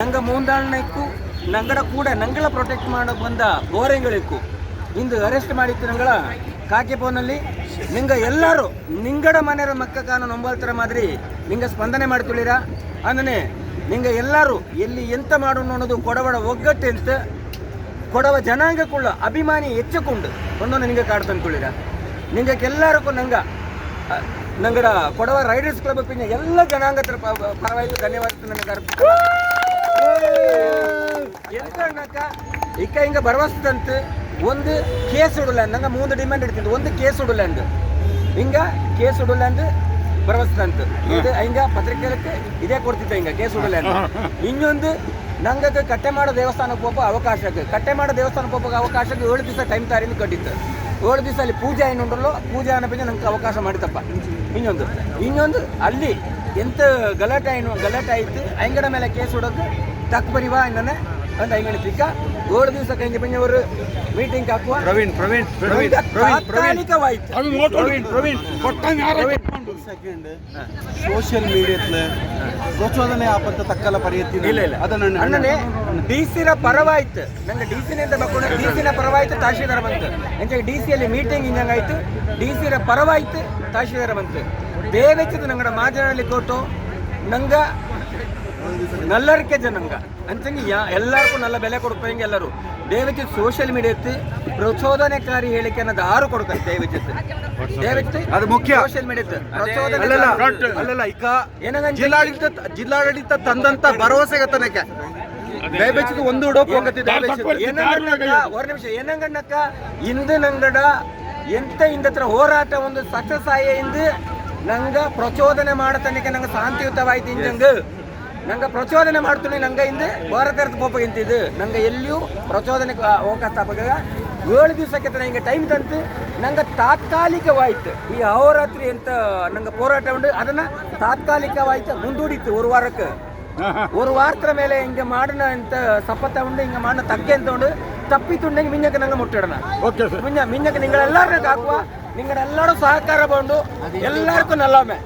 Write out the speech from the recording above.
ನಂಗೆ ಮೂಂದಾಳನಕ್ಕೂ ನಂಗಡ ಕೂಡ ನಂಗಳ ಪ್ರೊಟೆಕ್ಟ್ ಮಾಡೋಕೆ ಬಂದ ಗೋರೆಗಳಿಕ್ಕು ಇಂದು ಅರೆಸ್ಟ್ ಮಾಡಿತ್ತು ನಂಗಳ ಕಾಕೆ ಫೋನಲ್ಲಿ ನಿಂಗೆ ಎಲ್ಲರೂ ನಿಂಗಡ ಮನೆಯ ಮಕ್ಕ ಕಾನೂನು ಒಂಬಲ್ತರ ಮಾದರಿ ನಿಂಗೆ ಸ್ಪಂದನೆ ಮಾಡ್ತಿದ್ದೀರಾ ಅಂದ್ರೆ ನಿಂಗೆ ಎಲ್ಲರೂ ಎಲ್ಲಿ ಎಂತ ಮಾಡೋಣ ಅನ್ನೋದು ಕೊಡವಡ ಒಗ್ಗಟ್ಟು ಅಂತ ಕೊಡವ ಜನಾಂಗಕ್ಕುಳ್ಳ ಅಭಿಮಾನಿ ಹೆಚ್ಚಿಕೊಂಡು ಒಂದೊಂದು ನಿಂಗೆ ಕಾಡ್ತಂದ್ಕೊಳ್ಳಿರ ನಿಂಗೆ ಎಲ್ಲರಿಗೂ ನಂಗಡ ಕೊಡವ ರೈಡರ್ಸ್ ಕ್ಲಬ್ ಪಿನ್ನ ಎಲ್ಲ ಜನಾಂಗದ ಪರವಾಗಿ ಧನ್ಯವಾದ ನನಗೆ ಎಂತ ಇಕ್ಕ ಹಿಂಗೆ ಭರವಸೆದಂತ ಒಂದು ಕೇಸ್ ಉಡಲ್ಲ ನಂಗೆ 3 ಡಿಮ್ಯಾಂಡ್ ಇಡ್ತಿದ್ದು ಒಂದು ಕೇಸ್ ಉಡಲ್ಲ ಅಂದು ಹಿಂಗೆ ಕೇಸ್ ಉಡಲ್ಲ ಅಂದು ಭರವಸೆದಂತ ಇದು ಹಿಂಗೆ ಪತ್ರಿಕೆಗೆ ಇದೇ ಕೊಡ್ತಿದ್ದೆ ಹಿಂಗೆ ಕೇಸ್ ಉಡಲ್ಲ ಅಂತ ಇನ್ನೊಂದು ನಂಗೆ ಕಟ್ಟೆ ಮಾಡೋ ದೇವಸ್ಥಾನಕ್ಕೆ ಹೋಗೋ ಅವಕಾಶಕ್ಕೆ ಕಟ್ಟೆ ಮಾಡೋ ದೇವಸ್ಥಾನಕ್ಕೆ ಹೋಗೋ ಅವಕಾಶಕ್ಕೆ 7 ದಿವಸ ಟೈಮ್ ತಾರಿಂದ ಕಟ್ಟಿತ್ತು 7 ದಿವಸ ಅಲ್ಲಿ ಪೂಜೆ ಏನುಂಡಲ್ಲೋ ಪೂಜೆ ಅನ್ನೋ ನಂಗೆ ಅವಕಾಶ ಮಾಡಿತಪ್ಪ ಇನ್ನೊಂದು ಅಲ್ಲಿ ಎಂತ ಗಲಾಟೆ ಆಯಿತು ಅಂಗಡ ಮೇಲೆ ಕೇಸ್ ಹೊಡೋದು ತಕ್ಕ ಬರಿವಾ ಇನ್ನೇ ಅಂತ ಅಂಗಡಿ ಸಿಕ್ಕ 7 ದಿವಸ ಕಂಗೆ ಬಂದವರು ಮೀಟಿಂಗ್ ಹಾಕುವ ತಾತ್ಕಾಲಿಕವಾಯಿತು ಸೆಕೆಂಡ್ ಸೋಷಿಯಲ್ ಮೀಡಿಯಾತ್ಲೆ ಪ್ರಚೋದನೆ ಆಪತ್ತ ತಕ್ಕಲ ಪರಿಯತ್ತಿ ಇಲ್ಲ ಅದನ್ನ ಅಣ್ಣನೇ ಡಿಸಿನ ಪರವಾಯ್ತು ನಂಗೆ ಡಿಸಿನ ಅಂತ ಬಕ್ಕೊಂಡು ಡಿಸಿನ ಪರವಾಯ್ತು ತಹಶೀಲ್ದಾರ್ ಬಂತು ಎಂಚ ಡಿಸಿಯಲ್ಲಿ ಮೀಟಿಂಗ್ ಹಿಂಗಾಯ್ತು ಡಿಸಿನ ಪರವಾಯ್ತು ತಹಶೀಲ್ದಾರ್ ಬಂತು ದೇವೆಚ್ಚದು ನಂಗಡ ಮಾಜನಲ್ಲಿ ಕೊಟ್ಟು ನಂಗ ನಲ್ಲರಿಕೆ ಜನಂಗ ಅಂತಂಗೆ ಎಲ್ಲರಿಗೂ ನಲ್ಲ ಬೆಲೆ ಕೊಡ್ಬೇಕು ಎಲ್ಲರೂ ದಯವಿಟ್ಟು ಸೋಷಿಯಲ್ ಮೀಡಿಯಾತ್ತು ಪ್ರಚೋದನೆಕಾರಿ ಹೇಳಿಕೆ ಅನ್ನೋದು 6 ಕೊಡ್ತಾರೆ ದಯವಿಟ್ಟು ಅದು ಮುಖ್ಯ ಸೋಷಿಯಲ್ ಮೀಡಿಯಾತ್ತು ಅಲ್ಲಲ್ಲ ಈಗ ಜಿಲ್ಲಾಡಳಿತ ತಂದಂತ ಭರವಸೆಗೆ ತನಕ ದಯವಿಟ್ಟು ಒಂದು ಹುಡುಕ ಹೋಗತ್ತಿದೆ ಒಂದು ನಿಮಿಷ ಏನಂಗಣ್ಣಕ್ಕ ಇಂದು ನಂಗಡ ಎಂತ ಇಂದತ್ರ ಹೋರಾಟ ಒಂದು ಸಕ್ಸಸ್ ಆಯ ಇಂದು ನಂಗೆ ಪ್ರಚೋದನೆ ಮಾಡತನಕ್ಕೆ ನಂಗೆ ಶಾಂತಿಯುತವಾಯ್ತು ಇಂಜಂಗ ನಂಗೆ ಪ್ರಚೋದನೆ ಮಾಡ್ತೀನಿ ನಂಗೆ ಹಿಂದೆ ಭಾರತದ ಕೋಪ ಇಂತಿದ್ದು ನಂಗೆ ಎಲ್ಲಿಯೂ ಪ್ರಚೋದನೆ ಹೋಗತ್ತಾಗ 7 ದಿವಸಕ್ಕೆ ಹಿಂಗೆ ಟೈಮ್ ತಂತು ನಂಗೆ ತಾತ್ಕಾಲಿಕವಾಯ್ತು ಈ ಅಹೋರಾತ್ರಿ ಅಂತ ನಂಗೆ ಹೋರಾಟ ಉಂಟು ಅದನ್ನು ತಾತ್ಕಾಲಿಕವಾಯ್ತು ಮುಂದೂಡಿತ್ತು 1 ವಾರಕ್ಕೆ 1 ವಾರದ ಮೇಲೆ ಹಿಂಗೆ ಮಾಡೋಣ ಅಂತ ಸಪತ್ತ ಉಂಡು ಹಿಂಗೆ ಮಾಡೋಣ ತಗ್ಗೆ ಅಂತ ಉಂಡು ತಪ್ಪಿತುಂಡೆಂಗೆ ಮಿಂಜಕ್ಕೆ ನಂಗೆ ಮುಟ್ಟಿಡೋಣ ಮಿಂಜಕ್ಕೆ ನಿಂಗಳೆಲ್ಲರೂ ಹಾಕುವ ನಿಂಗಳೆಲ್ಲರೂ ಸಹಕಾರ ಬಂದು ಎಲ್ಲರಿಗೂ ನಲ್ಲೊಮ್ಮೆ